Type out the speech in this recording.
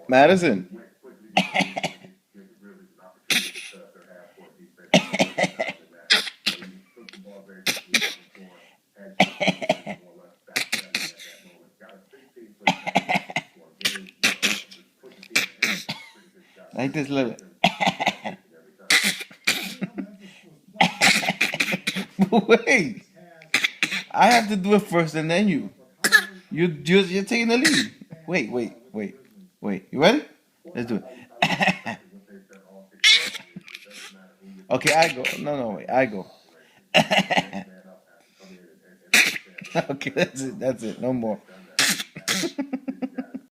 Madison. Like this little. Wait, I have to do it first and then you. You're taking the lead. Wait. You ready? Let's do it. Okay, I go. No, wait. I go. Okay, that's it. No more.